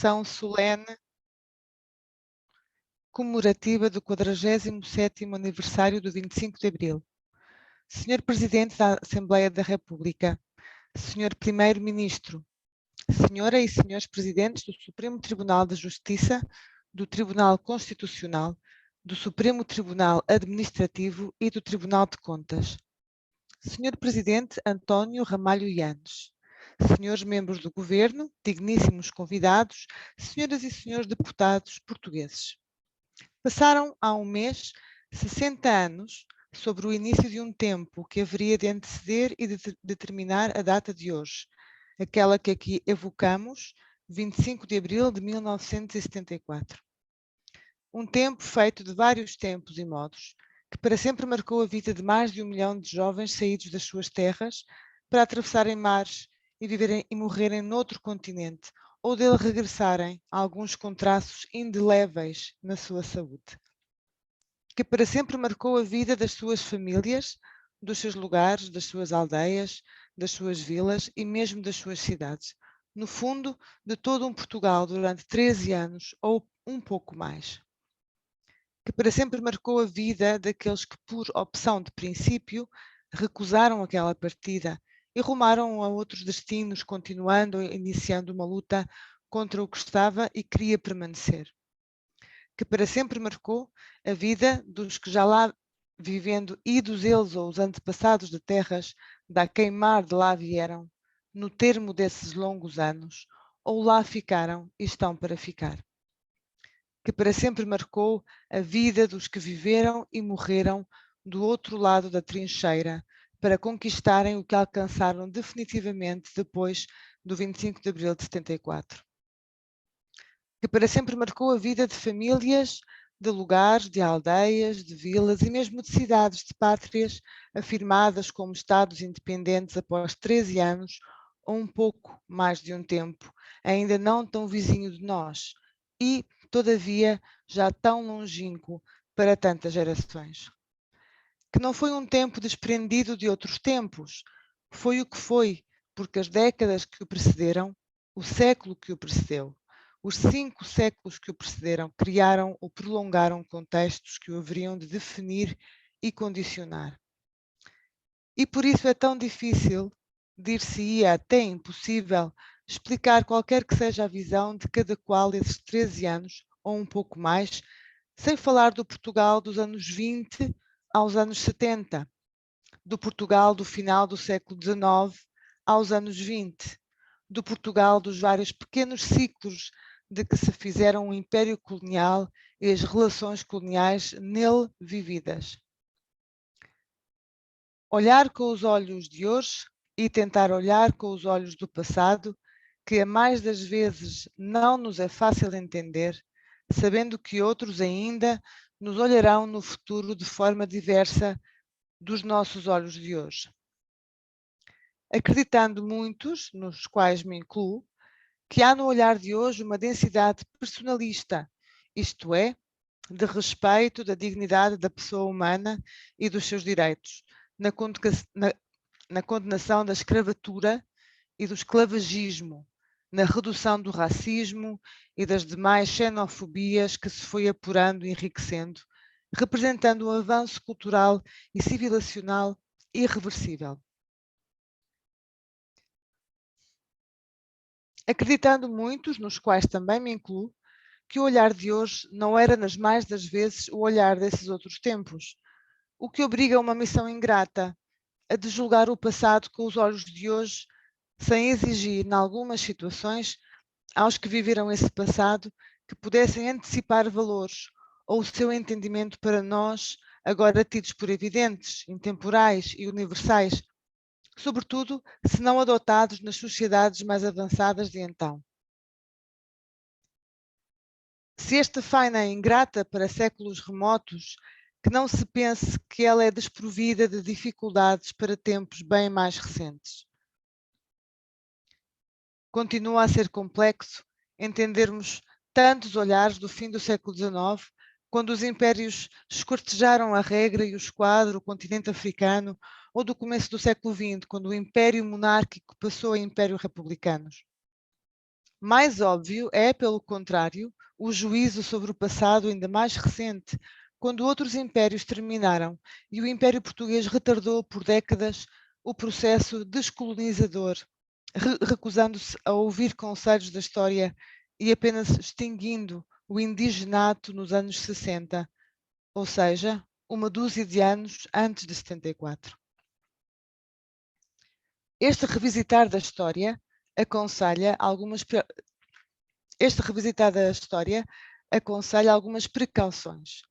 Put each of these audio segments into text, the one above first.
sessão solene comemorativa do 47º aniversário do 25 de Abril. Senhor Presidente da Assembleia da República, Senhor Primeiro-Ministro, Senhora e Senhores Presidentes do Supremo Tribunal de Justiça, do Tribunal Constitucional, do Supremo Tribunal Administrativo e do Tribunal de Contas, Senhor Presidente António Ramalho Yanes, Senhores Membros do Governo, digníssimos convidados, Senhoras e Senhores Deputados portugueses. Passaram há um mês 60 anos sobre o início de um tempo que haveria de anteceder e de determinar a data de hoje, aquela que aqui evocamos, 25 de abril de 1974. Um tempo feito de vários tempos e modos, que para sempre marcou a vida de mais de 1 milhão de jovens saídos das suas terras para atravessarem mares e viverem e morrerem noutro continente, ou dele regressarem alguns com traços indeléveis na sua saúde. Que para sempre marcou a vida das suas famílias, dos seus lugares, das suas aldeias, das suas vilas e mesmo das suas cidades. No fundo, de todo um Portugal durante 13 anos ou um pouco mais. Que para sempre marcou a vida daqueles que, por opção de princípio, recusaram aquela partida e rumaram a outros destinos, continuando e iniciando uma luta contra o que estava e queria permanecer. Que para sempre marcou a vida dos que já lá vivendo, idos eles ou os antepassados de terras, da queimar de lá vieram, no termo desses longos anos, ou lá ficaram e estão para ficar. Que para sempre marcou a vida dos que viveram e morreram do outro lado da trincheira, para conquistarem o que alcançaram definitivamente depois do 25 de abril de 74. Que para sempre marcou a vida de famílias, de lugares, de aldeias, de vilas e mesmo de cidades, de pátrias, afirmadas como Estados independentes após 13 anos ou um pouco mais de um tempo, ainda não tão vizinho de nós e, todavia, já tão longínquo para tantas gerações. Que não foi um tempo desprendido de outros tempos, foi o que foi, porque as décadas que o precederam, o século que o precedeu, os 5 séculos que o precederam criaram ou prolongaram contextos que o haveriam de definir e condicionar. E por isso é tão difícil, dir-se-ia até impossível, explicar qualquer que seja a visão de cada qual desses 13 anos, ou um pouco mais, sem falar do Portugal dos anos 20 aos anos 70, do Portugal do final do século XIX aos anos 20, do Portugal dos vários pequenos ciclos de que se fizeram o Império Colonial e as relações coloniais nele vividas. Olhar com os olhos de hoje e tentar olhar com os olhos do passado, que a mais das vezes não nos é fácil entender, sabendo que outros ainda nos olharão no futuro de forma diversa dos nossos olhos de hoje. Acreditando muitos, nos quais me incluo, que há no olhar de hoje uma densidade personalista, isto é, de respeito da dignidade da pessoa humana e dos seus direitos, na condenação da escravatura e do esclavagismo, na redução do racismo e das demais xenofobias que se foi apurando e enriquecendo, representando um avanço cultural e civilizacional irreversível. Acreditando muitos, nos quais também me incluo, que o olhar de hoje não era nas mais das vezes o olhar desses outros tempos, o que obriga a uma missão ingrata, a de julgar o passado com os olhos de hoje, sem exigir, em algumas situações, aos que viveram esse passado, que pudessem antecipar valores ou o seu entendimento para nós, agora tidos por evidentes, intemporais e universais, sobretudo se não adotados nas sociedades mais avançadas de então. Se esta faina é ingrata para séculos remotos, que não se pense que ela é desprovida de dificuldades para tempos bem mais recentes. Continua a ser complexo entendermos tantos olhares do fim do século XIX, quando os impérios escortejaram a regra e o esquadro, o continente africano, ou do começo do século XX, quando o império monárquico passou a império republicano. Mais óbvio é, pelo contrário, o juízo sobre o passado ainda mais recente, quando outros impérios terminaram e o Império Português retardou por décadas o processo descolonizador, recusando-se a ouvir conselhos da história e apenas extinguindo o indigenato nos anos 60, ou seja, uma dúzia de anos antes de 74. Este revisitar da história aconselha algumas precauções.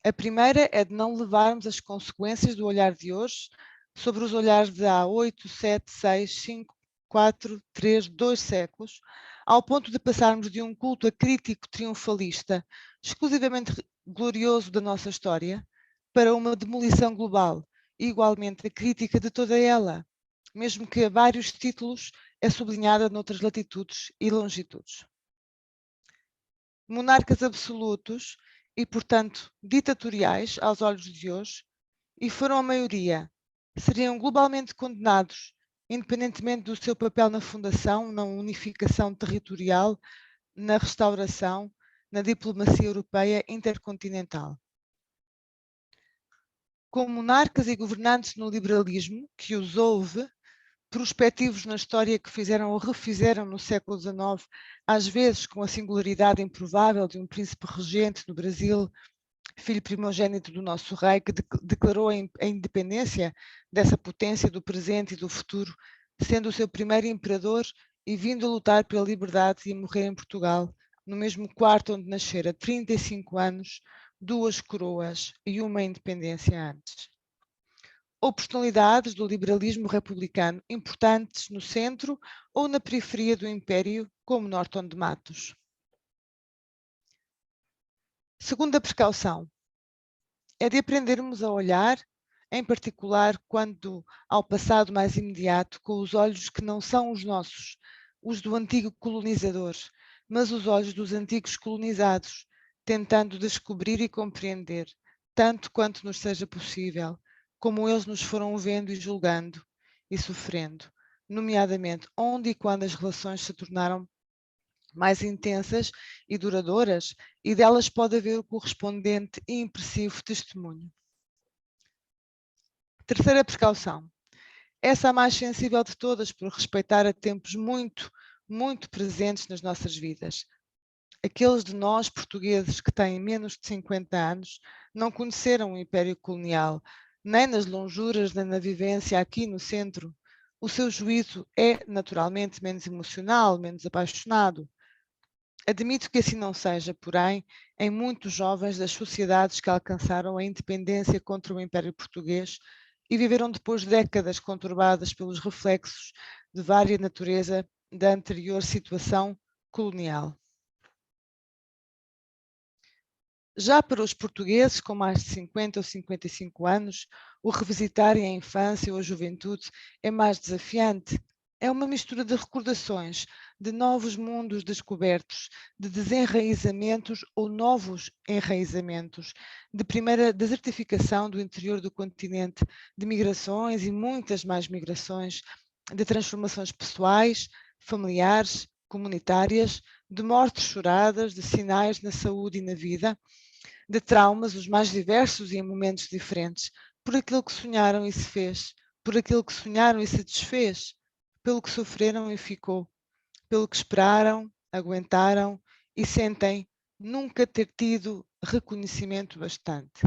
A primeira é de não levarmos as consequências do olhar de hoje sobre os olhares de há 8, 7, 6, 5, 4, 3, 2 séculos, ao ponto de passarmos de um culto acrítico triunfalista, exclusivamente glorioso da nossa história, para uma demolição global, igualmente crítica de toda ela, mesmo que a vários títulos é sublinhada noutras latitudes e longitudes. Monarcas absolutos e, portanto, ditatoriais aos olhos de hoje, e foram a maioria, seriam globalmente condenados, independentemente do seu papel na fundação, na unificação territorial, na restauração, na diplomacia europeia intercontinental. Com monarcas e governantes no liberalismo, que os houve, prospectivos na história que fizeram ou refizeram no século XIX, às vezes com a singularidade improvável de um príncipe regente no Brasil, filho primogênito do nosso rei, que declarou a independência dessa potência do presente e do futuro, sendo o seu primeiro imperador e vindo a lutar pela liberdade e a morrer em Portugal, no mesmo quarto onde nascera, 35 anos, 2 coroas e uma independência antes. Ou personalidades do liberalismo republicano importantes no centro ou na periferia do Império, como Norton de Matos. Segunda precaução é de aprendermos a olhar, em particular quando ao passado mais imediato, com os olhos que não são os nossos, os do antigo colonizador, mas os olhos dos antigos colonizados, tentando descobrir e compreender, tanto quanto nos seja possível, como eles nos foram vendo e julgando e sofrendo, nomeadamente onde e quando as relações se tornaram mais intensas e duradouras, e delas pode haver o correspondente e impressivo testemunho. Terceira precaução, essa a mais sensível de todas, por respeitar a tempos muito, muito presentes nas nossas vidas. Aqueles de nós, portugueses, que têm menos de 50 anos, não conheceram o Império Colonial, nem nas lonjuras, nem na vivência aqui no centro. O seu juízo é, naturalmente, menos emocional, menos apaixonado. Admito que assim não seja, porém, em muitos jovens das sociedades que alcançaram a independência contra o Império Português e viveram depois décadas conturbadas pelos reflexos de vária natureza da anterior situação colonial. Já para os portugueses com mais de 50 ou 55 anos, o revisitarem a infância ou a juventude é mais desafiante. É uma mistura de recordações, de novos mundos descobertos, de desenraizamentos ou novos enraizamentos, de primeira desertificação do interior do continente, de migrações e muitas mais migrações, de transformações pessoais, familiares, comunitárias, de mortes choradas, de sinais na saúde e na vida, de traumas, os mais diversos e em momentos diferentes, por aquilo que sonharam e se fez, por aquilo que sonharam e se desfez, pelo que sofreram e ficou, pelo que esperaram, aguentaram e sentem nunca ter tido reconhecimento bastante.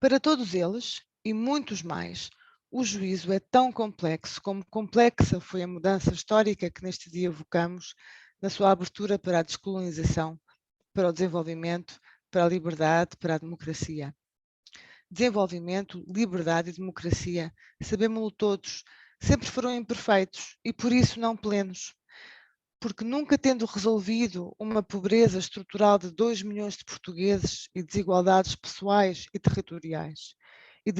Para todos eles, e muitos mais, o juízo é tão complexo como complexa foi a mudança histórica que neste dia evocamos na sua abertura para a descolonização, para o desenvolvimento, para a liberdade, para a democracia. Desenvolvimento, liberdade e democracia, sabemos-lo todos, sempre foram imperfeitos e por isso não plenos. Porque nunca tendo resolvido uma pobreza estrutural de 2 milhões de portugueses e desigualdades pessoais e territoriais e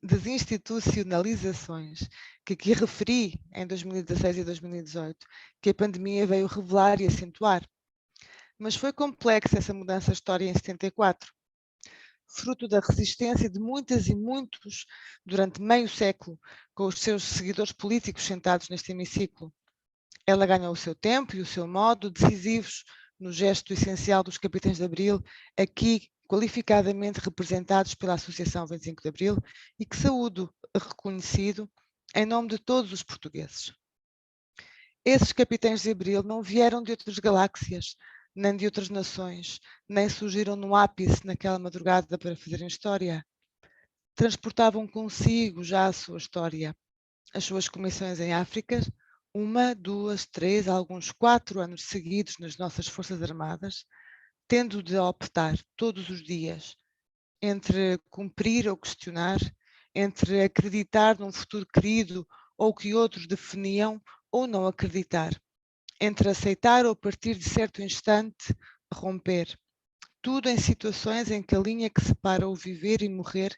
desinstitucionalizações que aqui referi em 2016 e 2018, que a pandemia veio revelar e acentuar. Mas foi complexa essa mudança histórica em 74. fruto da resistência de muitas e muitos durante meio século, com os seus seguidores políticos sentados neste hemiciclo. Ela ganhou o seu tempo e o seu modo decisivos no gesto essencial dos Capitães de Abril, aqui qualificadamente representados pela Associação 25 de Abril, e que saúdo reconhecido em nome de todos os portugueses. Esses Capitães de Abril não vieram de outras galáxias, nem de outras nações, nem surgiram no ápice naquela madrugada para fazerem história. Transportavam consigo já a sua história, as suas comissões em África, 1, 2, 3, alguns 4 anos seguidos nas nossas Forças Armadas, tendo de optar todos os dias entre cumprir ou questionar, entre acreditar num futuro querido ou que outros definiam ou não acreditar, entre aceitar ou partir de certo instante, romper. Tudo em situações em que a linha que separa o viver e morrer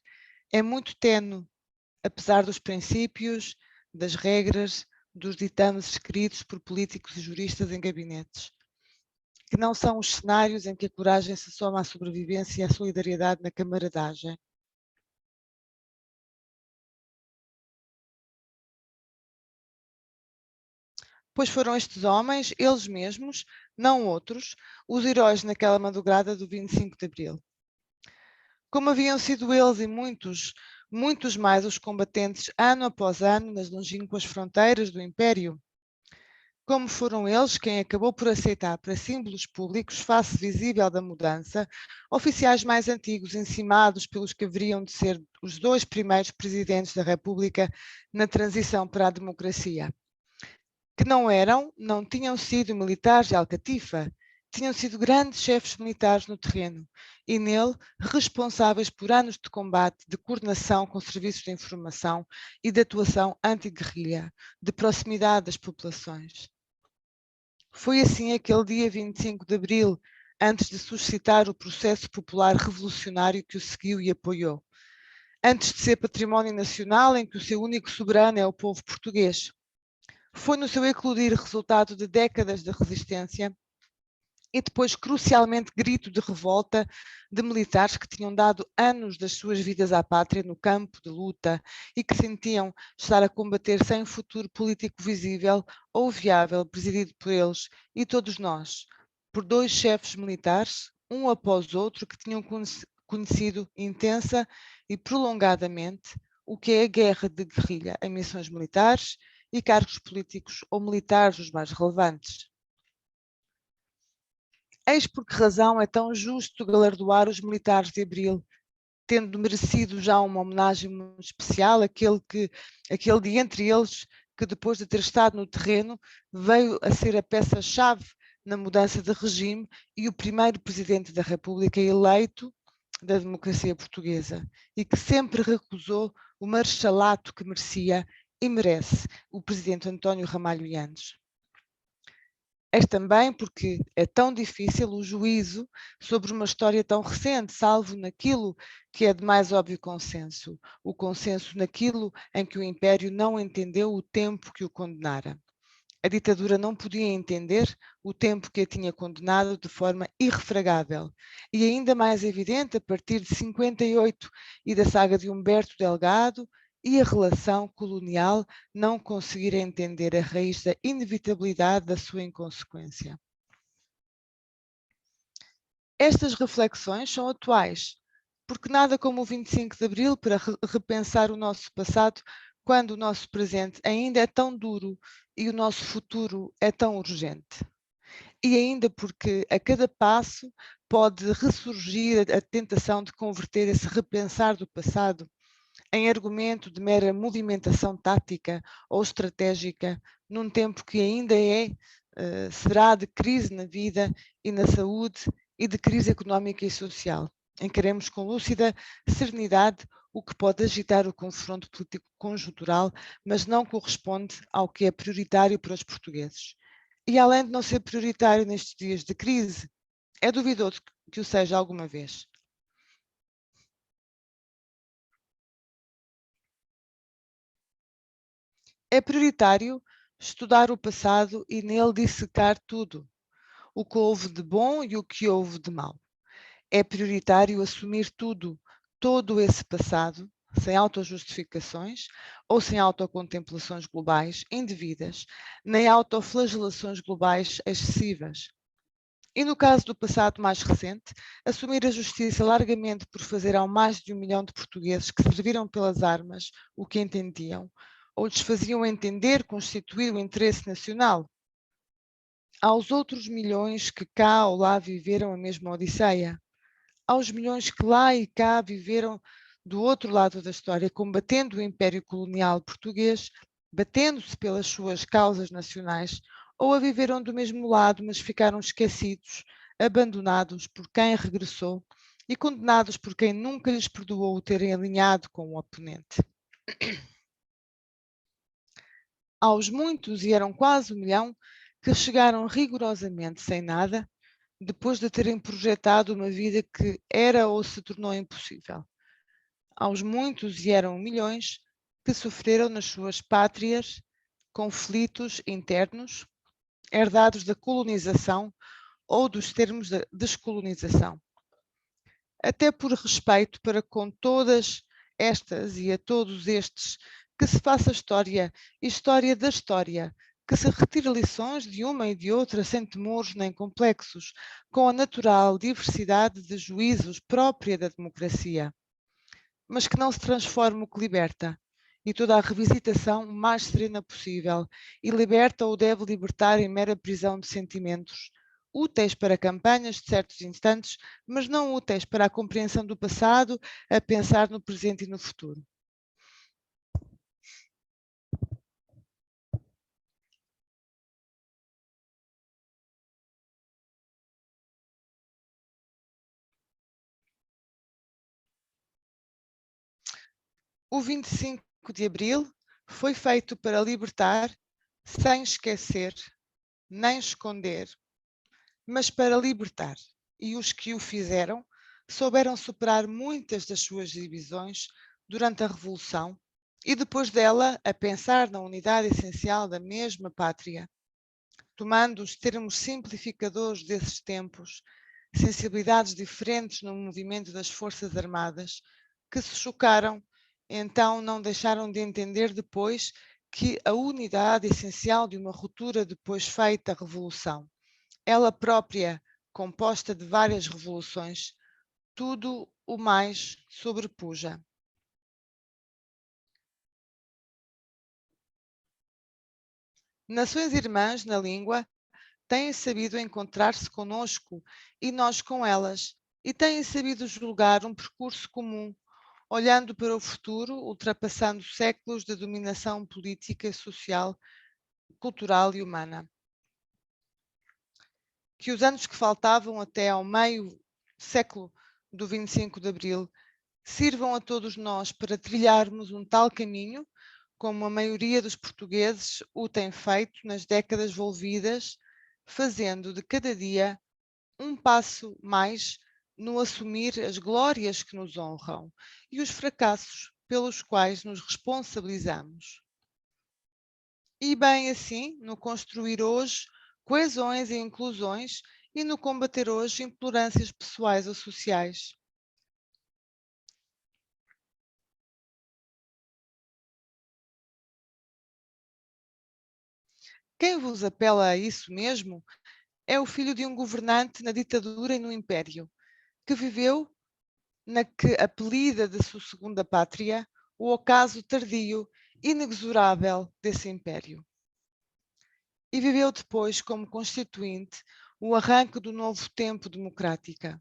é muito ténue, apesar dos princípios, das regras, dos ditames escritos por políticos e juristas em gabinetes, que não são os cenários em que a coragem se soma à sobrevivência e à solidariedade na camaradagem. Pois foram estes homens, eles mesmos, não outros, os heróis naquela madrugada do 25 de Abril. Como haviam sido eles e muitos mais os combatentes ano após ano nas longínquas fronteiras do Império. Como foram eles quem acabou por aceitar para símbolos públicos, face visível da mudança, oficiais mais antigos encimados pelos que haveriam de ser os 2 primeiros presidentes da República na transição para a democracia. Que não tinham sido militares de alcatifa, tinham sido grandes chefes militares no terreno e nele responsáveis por anos de combate, de coordenação com serviços de informação e de atuação anti-guerrilha, de proximidade das populações. Foi assim aquele dia 25 de Abril, antes de suscitar o processo popular revolucionário que o seguiu e apoiou. Antes de ser património nacional em que o seu único soberano é o povo português. Foi no seu eclodir resultado de décadas de resistência e depois crucialmente grito de revolta de militares que tinham dado anos das suas vidas à pátria no campo de luta e que sentiam estar a combater sem futuro político visível ou viável presidido por eles e todos nós, por 2 chefes militares, um após outro, que tinham conhecido intensa e prolongadamente o que é a guerra de guerrilha em missões militares e cargos políticos ou militares os mais relevantes. Eis por que razão é tão justo galardoar os militares de Abril, tendo merecido já uma homenagem muito especial, aquele de entre eles que depois de ter estado no terreno veio a ser a peça-chave na mudança de regime e o primeiro presidente da República eleito da democracia portuguesa e que sempre recusou o marchalato que merecia e merece o presidente António Ramalho Eanes. És também porque é tão difícil o juízo sobre uma história tão recente, salvo naquilo que é de mais óbvio consenso, o consenso naquilo em que o Império não entendeu o tempo que o condenara. A ditadura não podia entender o tempo que a tinha condenado de forma irrefragável, e ainda mais evidente a partir de 58 e da saga de Humberto Delgado e a relação colonial não conseguir entender a raiz da inevitabilidade da sua inconsequência. Estas reflexões são atuais, porque nada como o 25 de Abril para repensar o nosso passado quando o nosso presente ainda é tão duro e o nosso futuro é tão urgente. E ainda porque a cada passo pode ressurgir a tentação de converter esse repensar do passado em argumento de mera movimentação tática ou estratégica num tempo que ainda será de crise na vida e na saúde e de crise económica e social. Encaremos com lúcida serenidade o que pode agitar o confronto político conjuntural, mas não corresponde ao que é prioritário para os portugueses. E além de não ser prioritário nestes dias de crise, é duvidoso que o seja alguma vez. É prioritário estudar o passado e nele dissecar tudo, o que houve de bom e o que houve de mau. É prioritário assumir todo esse passado, sem autojustificações ou sem autocontemplações globais indevidas, nem autoflagelações globais excessivas. E no caso do passado mais recente, assumir a justiça largamente por fazer ao mais de 1 milhão de portugueses que serviram pelas armas o que entendiam, ou lhes faziam entender constituir o interesse nacional. Aos outros milhões que cá ou lá viveram a mesma odisseia. Aos milhões que lá e cá viveram do outro lado da história, combatendo o Império Colonial Português, batendo-se pelas suas causas nacionais, ou a viveram do mesmo lado, mas ficaram esquecidos, abandonados por quem regressou e condenados por quem nunca lhes perdoou o terem alinhado com o oponente. Aos muitos, e eram quase 1 milhão, que chegaram rigorosamente sem nada, depois de terem projetado uma vida que era ou se tornou impossível. Aos muitos, e eram milhões, que sofreram nas suas pátrias conflitos internos, herdados da colonização ou dos termos da descolonização. Até por respeito para com todas estas e a todos estes, que se faça história e história da história, que se retire lições de uma e de outra sem temores nem complexos, com a natural diversidade de juízos própria da democracia, mas que não se transforme o que liberta, e toda a revisitação o mais serena possível, e liberta ou deve libertar em mera prisão de sentimentos, úteis para campanhas de certos instantes, mas não úteis para a compreensão do passado, a pensar no presente e no futuro. O 25 de Abril foi feito para libertar, sem esquecer, nem esconder, mas para libertar. E os que o fizeram souberam superar muitas das suas divisões durante a Revolução e depois dela a pensar na unidade essencial da mesma pátria, tomando os termos simplificadores desses tempos, sensibilidades diferentes no movimento das Forças Armadas, que se chocaram, então não deixaram de entender depois que a unidade essencial de uma ruptura depois feita a Revolução, ela própria composta de várias revoluções, tudo o mais sobrepuja. Nações irmãs na língua têm sabido encontrar-se conosco e nós com elas, e têm sabido julgar um percurso comum, olhando para o futuro, ultrapassando séculos de dominação política, social, cultural e humana. Que os anos que faltavam até ao meio século do 25 de Abril sirvam a todos nós para trilharmos um tal caminho, como a maioria dos portugueses o tem feito nas décadas volvidas, fazendo de cada dia um passo mais no assumir as glórias que nos honram e os fracassos pelos quais nos responsabilizamos. E bem assim, no construir hoje coesões e inclusões e no combater hoje intolerâncias pessoais ou sociais. Quem vos apela a isso mesmo é o filho de um governante na ditadura e no império, que viveu na que apelida de sua segunda pátria o ocaso tardio, inexorável desse império. E viveu depois como constituinte o arranque do novo tempo democrática.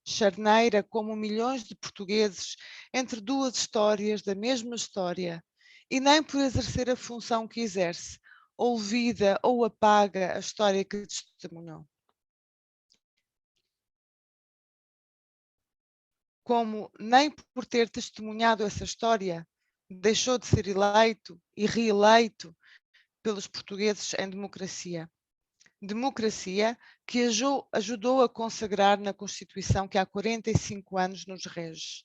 Charneira como milhões de portugueses entre duas histórias da mesma história, e nem por exercer a função que exerce, olvida ou apaga a história que testemunhou. Como nem por ter testemunhado essa história, deixou de ser eleito e reeleito pelos portugueses em democracia. Democracia que ajudou a consagrar na Constituição que há 45 anos nos rege.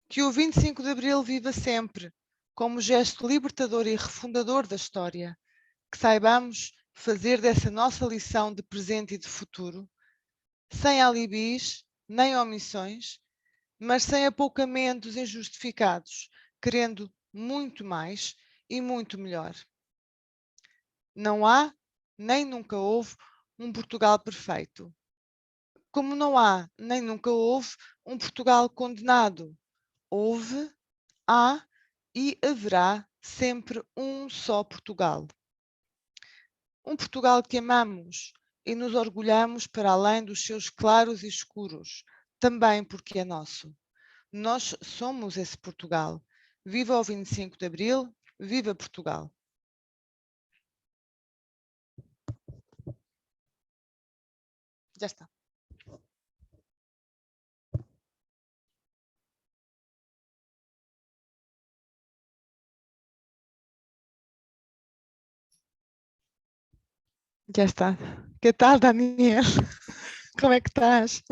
Que o 25 de Abril viva sempre, como gesto libertador e refundador da história, que saibamos fazer dessa nossa lição de presente e de futuro, sem alibis nem omissões, mas sem apoucamentos injustificados, querendo muito mais e muito melhor. Não há, nem nunca houve, um Portugal perfeito. Como não há, nem nunca houve, um Portugal condenado. Houve, há e haverá sempre um só Portugal. Um Portugal que amamos e nos orgulhamos para além dos seus claros e escuros, também porque é nosso. Nós somos esse Portugal. Viva o 25 de Abril, viva Portugal! Já está. Já está. Que tal, Daniel? Como é que estás?